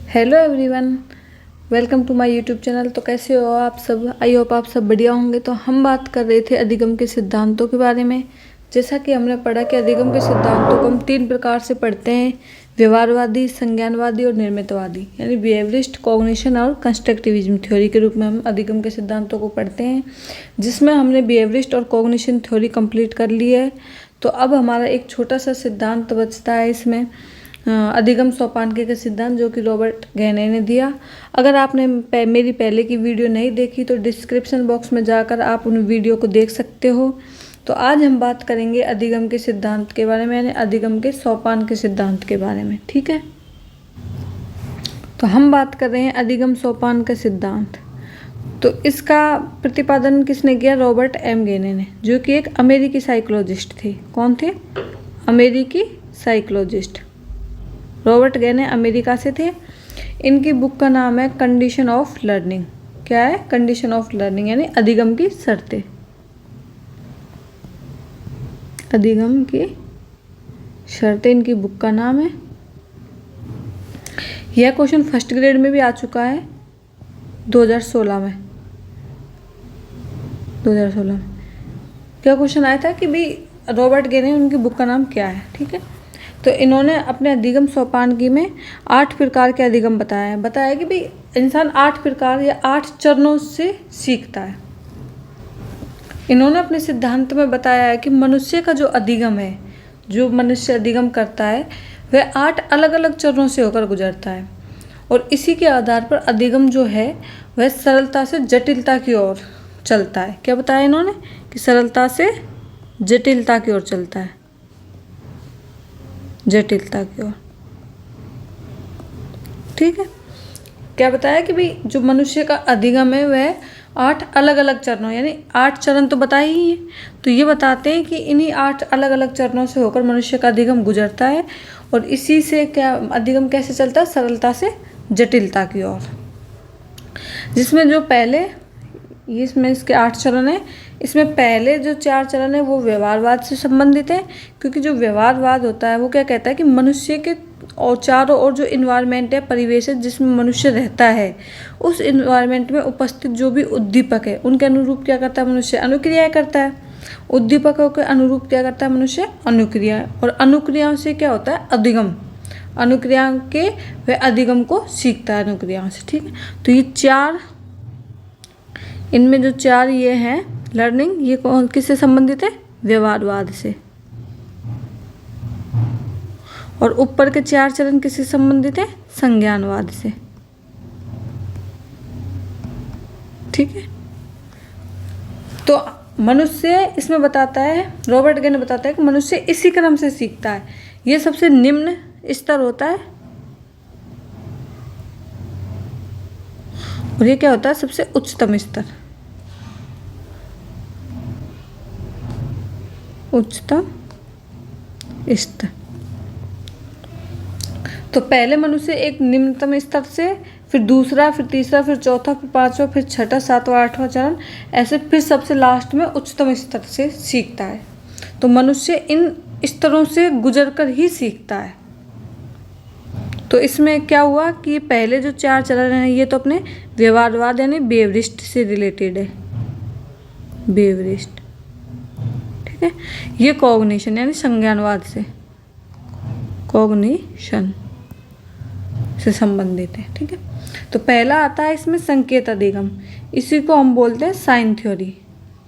Hello everyone, welcome to my YouTube channel. तो कैसे हो आप सब? आई होप आप सब बढ़िया होंगे। तो हम बात कर रहे थे अधिगम के सिद्धांतों के बारे में। जैसा कि हमने पढ़ा कि अधिगम के सिद्धांतों को हम 3 प्रकार से पढ़ते हैं: व्यवहारवादी, संज्ञानवादी और निर्मितवादी, यानी बिहेवियरिस्ट, कॉग्निशन और कंस्ट्रक्टिविज्म थ्योरी के रूप में हम अधिगम के सिद्धांतों को पढ़ते हैं, जिसमें हमने बिहेवियरिस्ट और कॉग्निशन थ्योरी कंप्लीट कर ली है। तो अब हमारा एक छोटा सा सिद्धांत बचता है इसमें, अधिगम सोपानके का सिद्धांत, जो कि रॉबर्ट घेने ने दिया। अगर आपने मेरी पहले की वीडियो नहीं देखी तो डिस्क्रिप्शन बॉक्स में जाकर आप उन वीडियो को देख सकते हो। तो आज हम बात करेंगे अधिगम के सिद्धांत के बारे में, यानी अधिगम के सोपान के सिद्धांत के बारे में। ठीक है, तो हम बात कर रहे हैं अधिगम सोपान का सिद्धांत। तो इसका प्रतिपादन किसने किया? रॉबर्ट एम घेने ने, जो कि एक अमेरिकी साइकोलॉजिस्ट थे। कौन थे? अमेरिकी साइकोलॉजिस्ट रॉबर्ट घेने अमेरिका से थे। इनकी बुक का नाम है कंडीशन ऑफ लर्निंग। क्या है? कंडीशन ऑफ लर्निंग, यानी अधिगम की शर्तें। अधिगम की शर्तें इनकी बुक का नाम है। यह क्वेश्चन फर्स्ट ग्रेड में भी आ चुका है 2016 में। 2016 में क्या क्वेश्चन आया था कि भाई रॉबर्ट घेने, उनकी बुक का नाम क्या है? ठीक है, तो इन्होंने अपने अधिगम सोपानकी में 8 प्रकार के अधिगम बताया कि भाई इंसान 8 प्रकार या 8 चरणों से सीखता है। इन्होंने अपने सिद्धांत में बताया है कि मनुष्य का जो अधिगम है, जो मनुष्य अधिगम करता है, वह 8 अलग अलग चरणों से होकर गुजरता है। और इसी के आधार पर अधिगम जो है वह सरलता से जटिलता की ओर चलता है। क्या बताया इन्होंने? कि सरलता से जटिलता की ओर चलता है, जटिलता की ओर। ठीक है, क्या बताया कि भाई जो मनुष्य का अधिगम है वह 8 अलग अलग चरणों, यानी 8 चरण तो बताए ही हैं। तो ये बताते हैं कि इन्हीं 8 अलग अलग चरणों से होकर मनुष्य का अधिगम गुजरता है। और इसी से क्या अधिगम कैसे चलता है? सरलता से जटिलता की ओर। जिसमें जो पहले, इसमें इसके 8 चरण है। इसमें पहले जो 4 चरण है वो व्यवहारवाद से संबंधित है, क्योंकि जो व्यवहारवाद होता है वो क्या कहता है कि मनुष्य के और चारों ओर जो इन्वायरमेंट है, परिवेश है जिसमें मनुष्य रहता है, उस इन्वायरमेंट में उपस्थित जो भी उद्दीपक है उनके अनुरूप क्या करता है मनुष्य? अनुक्रियाएं करता है। उद्दीपकों के अनुरूप क्या करता है मनुष्य? अनुक्रिया। और अनुक्रियाओं से क्या होता है? अधिगम। अनुक्रिया के वह अधिगम को सीखता है अनुक्रियाओं से। ठीक है, तो ये 4, इनमें जो 4 ये हैं लर्निंग, ये कौन किससे संबंधित है? व्यवहारवाद से। और ऊपर के 4 चरण किससे संबंधित है? संज्ञानवाद से। ठीक है, तो मनुष्य इसमें बताता है, रॉबर्ट घेने बताता है कि मनुष्य इसी क्रम से सीखता है। ये सबसे निम्न स्तर होता है और ये क्या होता है? सबसे उच्चतम स्तर। उच्चतम स्तर। तो पहले मनुष्य एक निम्नतम स्तर से, फिर दूसरा, फिर तीसरा, फिर चौथा, फिर पांचवा, फिर छठा, सातवां, आठवां चरण, ऐसे फिर सबसे लास्ट में उच्चतम स्तर से सीखता है। तो मनुष्य इन स्तरों से गुजरकर ही सीखता है। तो इसमें क्या हुआ कि ये पहले जो 4 चरण हैं ये तो अपने व्यवहारवाद यानी बिहेवियरिस्ट से रिलेटेड है। बिहेवियरिस्ट। ठीक है, ये कॉग्निशन यानी संज्ञानवाद से, कॉग्निशन से संबंधित है। ठीक है, तो पहला आता है इसमें संकेत अधिगम। इसी को हम बोलते हैं साइन थ्योरी।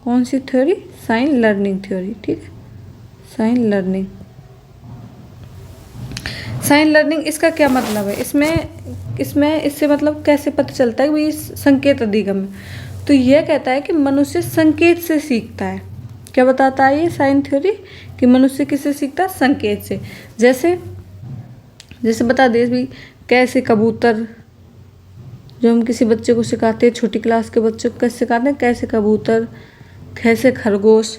कौन सी थ्योरी? Sign learning theory. ठीक है, साइन लर्निंग। साइन लर्निंग, इसका क्या मतलब है? इसमें इससे मतलब कैसे पता चलता है कि भाई संकेत अधिगम है? तो यह कहता है कि मनुष्य संकेत से सीखता है। क्या बताता है ये साइन थ्योरी? कि मनुष्य किससे सीखता है? संकेत से। जैसे बता दे भी, कैसे कबूतर, जो हम किसी बच्चे को सिखाते हैं, छोटी क्लास के बच्चों को कैसे सिखाते हैं? कैसे कबूतर, कैसे खरगोश।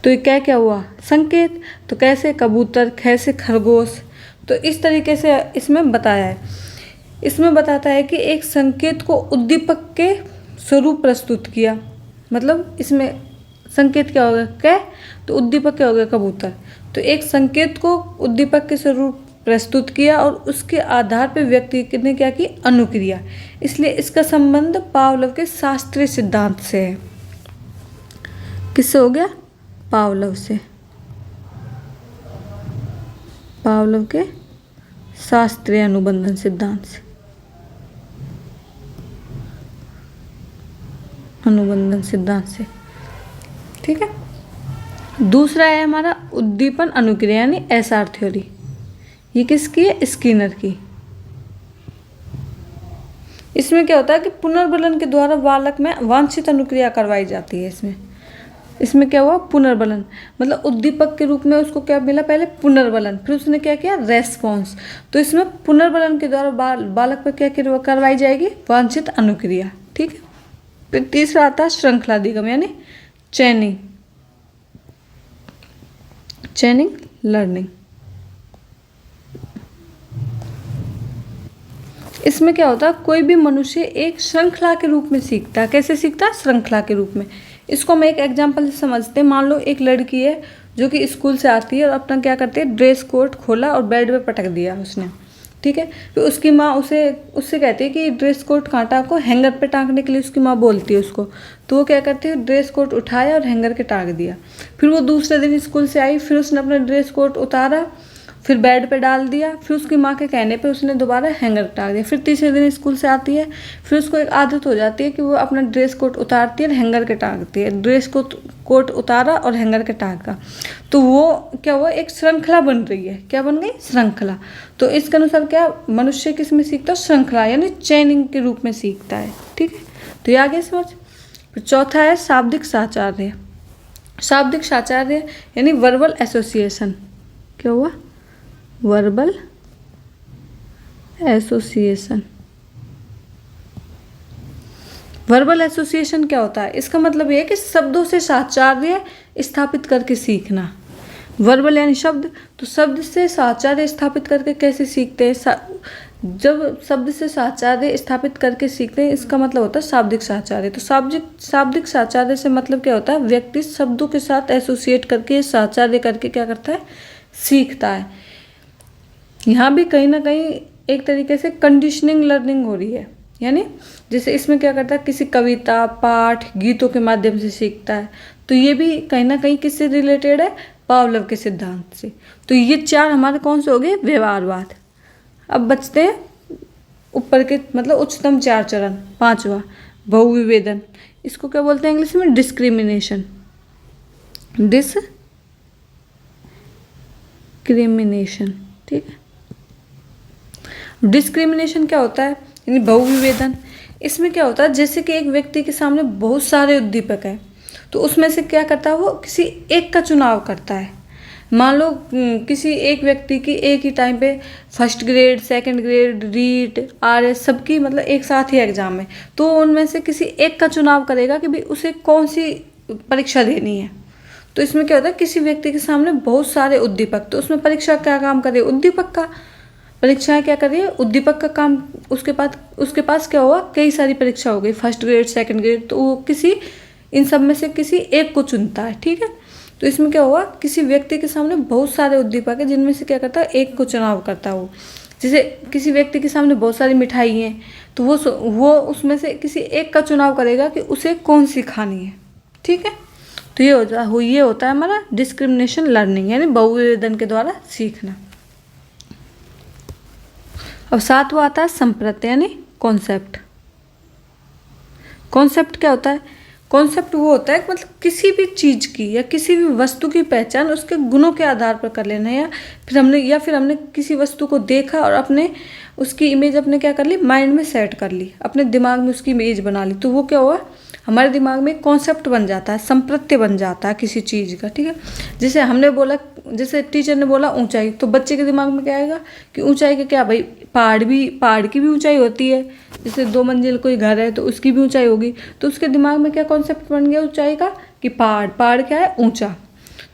तो ये क्या क्या हुआ? संकेत। तो कैसे कबूतर, कैसे खरगोश। तो इस तरीके से इसमें बताया है। इसमें बताता है कि एक संकेत को उद्दीपक के स्वरूप प्रस्तुत किया। मतलब इसमें संकेत क्या होगा? कै, तो उद्दीपक क्या हो गया? कबूतर। तो एक संकेत को उद्दीपक के स्वरूप प्रस्तुत किया और उसके आधार पर व्यक्ति ने क्या की, अनुक्रिया। इसलिए इसका संबंध पावलोव के शास्त्रीय सिद्धांत से है। किससे हो गया? पावलोव से, पावलोव के शास्त्रीय अनुबंधन सिद्धांत से, अनुबंधन सिद्धांत से। ठीक है। दूसरा है हमारा उद्दीपन अनुक्रिया यानी एसआर थ्योरी। ये किसकी है? स्किनर की। इसमें क्या होता है कि पुनर्बलन के द्वारा बालक में वांछित अनुक्रिया करवाई जाती है। इसमें क्या हुआ? पुनर्बलन, मतलब उद्दीपक के रूप में उसको क्या मिला? पहले पुनर्बलन, फिर उसने क्या किया? रेस्पॉन्स। तो इसमें पुनर्बलन के द्वारा बालक पर क्या करवाई जाएगी? वांछित अनुक्रिया। ठीक है। फिर तीसरा आता है श्रृंखला अधिगम यानी चैनिंग, चैनिंग लर्निंग। इसमें क्या होता है? कोई भी मनुष्य एक श्रृंखला के रूप में सीखता है। कैसे सीखता है? श्रृंखला के रूप में। इसको हम एक एग्जांपल से समझते हैं। मान लो एक लड़की है जो कि स्कूल से आती है और अपना क्या करती है? ड्रेस कोट खोला और बेड पे पटक दिया उसने। ठीक है। फिर उसकी माँ उससे कहती है कि ड्रेस कोट कांटा को हैंगर पे टांगने के लिए उसकी माँ बोलती है उसको। तो वो क्या करती है? ड्रेस कोट उठाया और हैंगर के टांग दिया। फिर वो दूसरे दिन स्कूल से आई, फिर उसने अपना ड्रेस कोट उतारा, फिर बेड पे डाल दिया, फिर उसकी माँ के कहने पे उसने दोबारा हैंगर टांग दिया। फिर तीसरे दिन स्कूल से आती है, फिर उसको एक आदत हो जाती है कि वो अपना ड्रेस कोट उतारती है और हैंगर के टांगती है। ड्रेस कोट उतारा और हैंगर के टांगा। तो वो क्या हुआ? एक श्रृंखला बन रही है। क्या बन गई? श्रृंखला। तो इसके अनुसार क्या मनुष्य किस में सीखता है? श्रृंखला यानी चैनिंग के रूप में सीखता है। ठीक है। तो ये आगे समझ। फिर चौथा है शाब्दिक साचार्य। शाब्दिक साचार्य यानी वर्बल एसोसिएशन। क्या हुआ? Verbal association. वर्बल एसोसिएशन क्या होता है? इसका मतलब ये है कि शब्दों से साचार्य स्थापित करके सीखना। वर्बल यानी शब्द, तो शब्द से साचार्य स्थापित करके कैसे सीखते हैं? जब शब्द से साचार्य स्थापित करके सीखते हैं, इसका मतलब होता है शाब्दिक साचार्य। तो शाब्दिक साचार्य से मतलब क्या होता है? व्यक्ति शब्दों के साथ एसोसिएट करके साचार्य करके क्या करता है? सीखता है। यहाँ भी कहीं ना कहीं एक तरीके से कंडीशनिंग लर्निंग हो रही है। यानी जैसे इसमें क्या करता है? किसी कविता, पाठ, गीतों के माध्यम से सीखता है। तो ये भी कहीं ना कहीं किससे रिलेटेड है? पावलोव के सिद्धांत से। तो ये चार हमारे कौन से हो गए? व्यवहारवाद। अब बचते हैं ऊपर के मतलब उच्चतम चार चरण। पांचवा बहुविवेदन। इसको क्या बोलते हैं इंग्लिश में? डिस्क्रिमिनेशन। डिस्क्रिमिनेशन। ठीक है। डिस्क्रिमिनेशन क्या होता है? यानी बहुविवेदन। इसमें क्या होता है? जैसे कि एक व्यक्ति के सामने बहुत सारे उद्दीपक हैं, तो उसमें से क्या करता है? वो किसी एक का चुनाव करता है। मान लो किसी एक व्यक्ति की एक ही टाइम पे first grade, second grade, REET, RS सबकी मतलब एक साथ ही एग्जाम है, तो उनमें से किसी एक का चुनाव करेगा कि भाई उसे कौन सी परीक्षा देनी है। तो इसमें क्या होता है? किसी व्यक्ति के सामने बहुत सारे उद्दीपक, तो उसमें परीक्षा क्या काम करे? उद्दीपक का। परीक्षाएं क्या कर रही है? उद्दीपक का काम। उसके पास क्या हुआ? कई सारी परीक्षा हो गई, फर्स्ट ग्रेड, सेकंड ग्रेड, तो वो इन सब में से किसी एक को चुनता है। ठीक है। तो इसमें क्या हुआ? किसी व्यक्ति के सामने बहुत सारे उद्दीपक है, जिनमें से क्या करता है? एक को चुनाव करता है वो। जैसे किसी व्यक्ति के सामने बहुत सारी मिठाई हैं, तो वो उसमें से किसी एक का चुनाव करेगा कि उसे कौन सी खानी है। ठीक है। तो ये होता है हमारा डिस्क्रिमिनेशन लर्निंग यानी बहुविवेदन के द्वारा सीखना। अब सातवां आता है संप्रत्यय यानी कॉन्सेप्ट। कॉन्सेप्ट क्या होता है? कॉन्सेप्ट वो होता है कि मतलब किसी भी चीज़ की या किसी भी वस्तु की पहचान उसके गुणों के आधार पर कर लेना, या फिर हमने किसी वस्तु को देखा और अपने उसकी इमेज अपने क्या कर ली? माइंड में सेट कर ली, अपने दिमाग में उसकी इमेज बना ली। तो वो क्या हुआ? हमारे दिमाग में कॉन्सेप्ट बन जाता है, संप्रत्यय बन जाता है किसी चीज़ का। ठीक है। जैसे हमने बोला, जैसे टीचर ने बोला ऊंचाई, तो बच्चे के दिमाग में क्या आएगा कि ऊंचाई का क्या भाई? पहाड़ की भी ऊंचाई होती है। जैसे 2 मंजिल कोई घर है तो उसकी भी ऊंचाई होगी। तो उसके दिमाग में क्या कॉन्सेप्ट बन गया ऊंचाई का? कि पहाड़ क्या है? ऊंचा।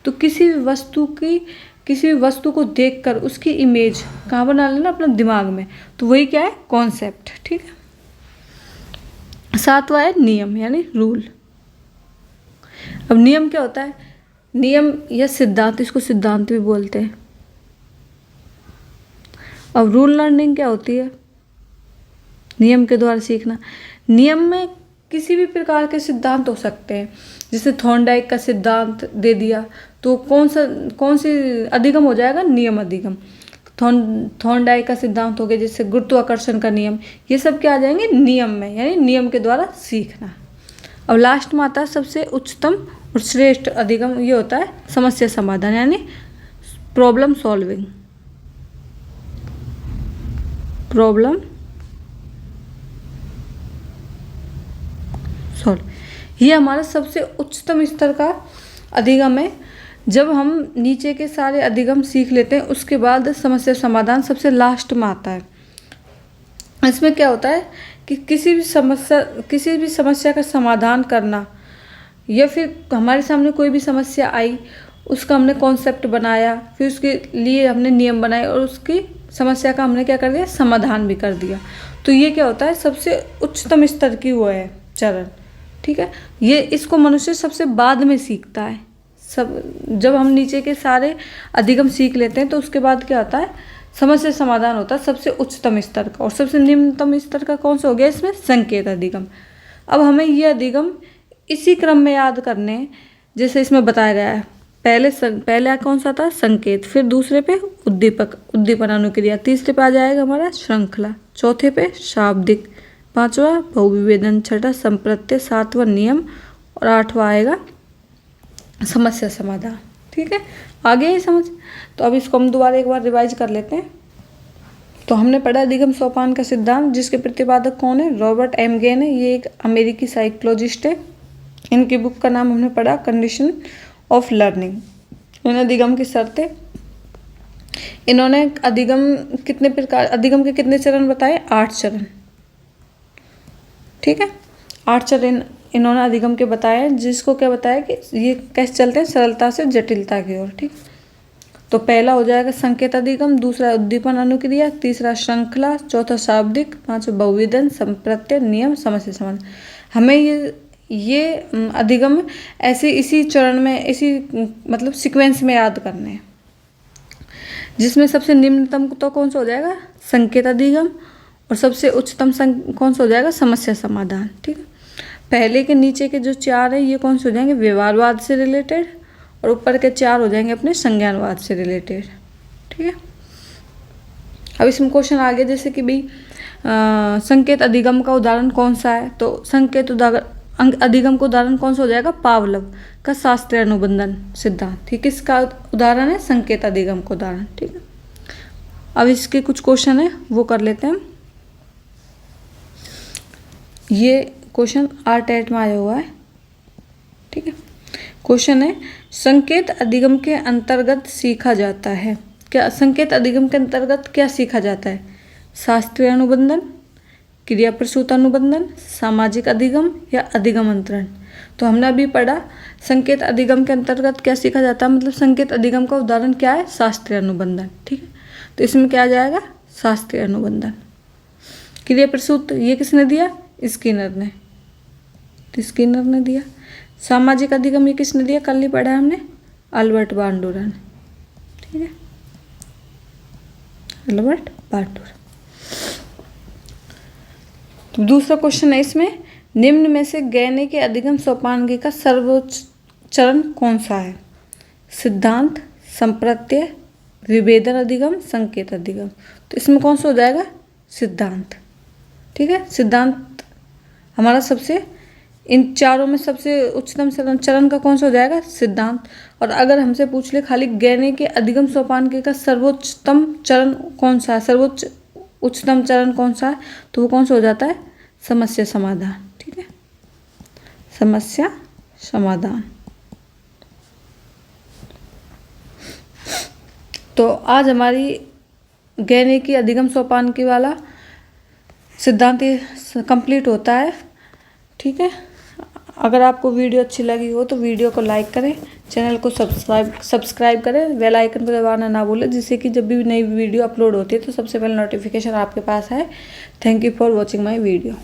तो किसी भी वस्तु को देखकर उसकी इमेज कहाँ बना लेना? अपने दिमाग में। तो वही क्या है? कॉन्सेप्ट। ठीक है। सातवां है नियम यानी रूल। अब नियम क्या होता है? नियम या सिद्धांत, इसको सिद्धांत भी बोलते हैं। अब रूल लर्निंग क्या होती है? नियम के द्वारा सीखना। नियम में किसी भी प्रकार के सिद्धांत हो सकते हैं, जैसे थॉर्नडाइक का सिद्धांत दे दिया तो कौन सी अधिगम हो जाएगा? नियम अधिगम। थॉर्नडाइक का सिद्धांत हो गया, जैसे गुरुत्वाकर्षण का नियम, ये सब क्या आ जाएंगे? नियम में, यानी नियम के द्वारा सीखना। अब लास्ट में आता है सबसे उच्चतम और श्रेष्ठ अधिगम, ये होता है समस्या समाधान, यानी प्रॉब्लम सॉल्विंग। प्रॉब्लम सॉल्व, ये हमारा सबसे उच्चतम स्तर का अधिगम है। जब हम नीचे के सारे अधिगम सीख लेते हैं उसके बाद समस्या समाधान सबसे लास्ट में आता है। इसमें क्या होता है कि किसी भी समस्या का समाधान करना, या फिर हमारे सामने कोई भी समस्या आई, उसका हमने कॉन्सेप्ट बनाया, फिर उसके लिए हमने नियम बनाए और उसकी समस्या का हमने क्या कर दिया? समाधान भी कर दिया। तो ये क्या होता है? सबसे उच्चतम स्तर की वो है चरण, ठीक है। ये इसको मनुष्य सबसे बाद में सीखता है। जब हम नीचे के सारे अधिगम सीख लेते हैं तो उसके बाद क्या होता है? समस्या समाधान होता है सबसे उच्चतम स्तर का। और सबसे निम्नतम स्तर का कौन सा हो गया इसमें? संकेत अधिगम। अब हमें ये अधिगम इसी क्रम में याद करने, जैसे इसमें बताया गया है। पहले कौन सा था? संकेत, फिर दूसरे पे उद्दीपन अनुक्रिया, तीसरे पे आ जाएगा हमारा श्रृंखला, चौथे पे शाब्दिक, पांचवा बहुविभेदन, छठा संप्रत्यय, सातवां नियम और आठवां आएगा समस्या समाधान। ठीक है, आगे ही समझ। तो अब इसको हम दोबारा एक बार रिवाइज कर लेते हैं। तो हमने पढ़ा अधिगम सोपान का सिद्धांत, जिसके प्रतिपादक कौन है? रॉबर्ट एम गेन है। ये एक अमेरिकी साइकोलॉजिस्ट है। इनकी बुक का नाम हमने पढ़ा कंडीशन ऑफ लर्निंग। इन अधिगम की शर्तें, इन्होंने अधिगम के कितने चरण बताए? 8 चरण। ठीक है, 8 चरण इन्होंने अधिगम के बताए, जिसको क्या बताया कि ये कैसे चलते हैं? सरलता से जटिलता की ओर। ठीक, तो पहला हो जाएगा संकेत अधिगम, दूसरा उद्दीपन अनुक्रिया, तीसरा श्रृंखला, चौथा शाब्दिक, पांचवा बहुविधन, संप्रत्यय, नियम, समस्या समाधान। हमें ये अधिगम ऐसे इसी चरण में, इसी मतलब सीक्वेंस में याद करने हैं, जिसमें सबसे निम्नतम तो कौन सा हो जाएगा? संकेत अधिगम, और सबसे उच्चतम कौन सा हो जाएगा? समस्या समाधान। ठीक है, पहले के नीचे के जो 4 है ये कौन से हो जाएंगे? व्यवहारवाद से रिलेटेड, और ऊपर के 4 हो जाएंगे अपने संज्ञानवाद से रिलेटेड। ठीक है, अब इसमें क्वेश्चन आ गया, जैसे कि भाई संकेत अधिगम का उदाहरण कौन सा है? तो संकेत अधिगम का उदाहरण कौन सा हो जाएगा? पावलोव का शास्त्रीय अनुबंधन सिद्धांत। ठीक है, इसका उदाहरण है संकेत अधिगम का उदाहरण। ठीक है, अब इसके कुछ क्वेश्चन है वो कर लेते हैं। ये क्वेश्चन RTET में आया हुआ है। ठीक है, क्वेश्चन है संकेत अधिगम के अंतर्गत सीखा जाता है क्या? संकेत अधिगम के अंतर्गत क्या सीखा जाता है? शास्त्रीय अनुबंधन, क्रिया प्रसूत अनुबंधन, सामाजिक अधिगम या अधिगम अंतरण। तो हमने अभी पढ़ा संकेत अधिगम के अंतर्गत क्या सीखा जाता है, मतलब संकेत अधिगम का उदाहरण क्या है? शास्त्रीय अनुबंधन। ठीक है, तो इसमें क्या आ जाएगा? शास्त्रीय अनुबंधन। क्रिया प्रसूत ये किसने दिया? स्किनर ने, तो स्किनर ने दिया। सामाजिक अधिगम ये किसने दिया? कल ही पढ़ा हमने, अल्बर्ट बांडुरा ने। ठीक है, अल्बर्ट बांडुरा। तो दूसरा क्वेश्चन है इसमें, निम्न में से गैने के अधिगम सोपानगी का सर्वोच्च चरण कौन सा है? सिद्धांत, संप्रत्यय, विभेदन अधिगम, संकेत अधिगम। तो इसमें कौन सा हो जाएगा? सिद्धांत। ठीक है, सिद्धांत हमारा सबसे, इन चारों में सबसे उच्चतम चरण का कौन सा हो जाएगा? सिद्धांत। और अगर हमसे पूछ ले खाली गैने के अधिगम सोपानगी का सर्वोच्चतम चरण कौन सा है, उच्चतम चरण कौन सा है, तो वो कौन सा हो जाता है? समस्या समाधान। ठीक है, समस्या समाधान। तो आज हमारी गैने की अधिगम सोपानगी वाला सिद्धांत कंप्लीट होता है। ठीक है, अगर आपको वीडियो अच्छी लगी हो तो वीडियो को लाइक करें, चैनल को सब्सक्राइब करें, बेल आइकन को दबाना ना भूलें, जिससे कि जब भी नई वीडियो अपलोड होती है तो सबसे पहले नोटिफिकेशन आपके पास आए। Thank you for watching my video.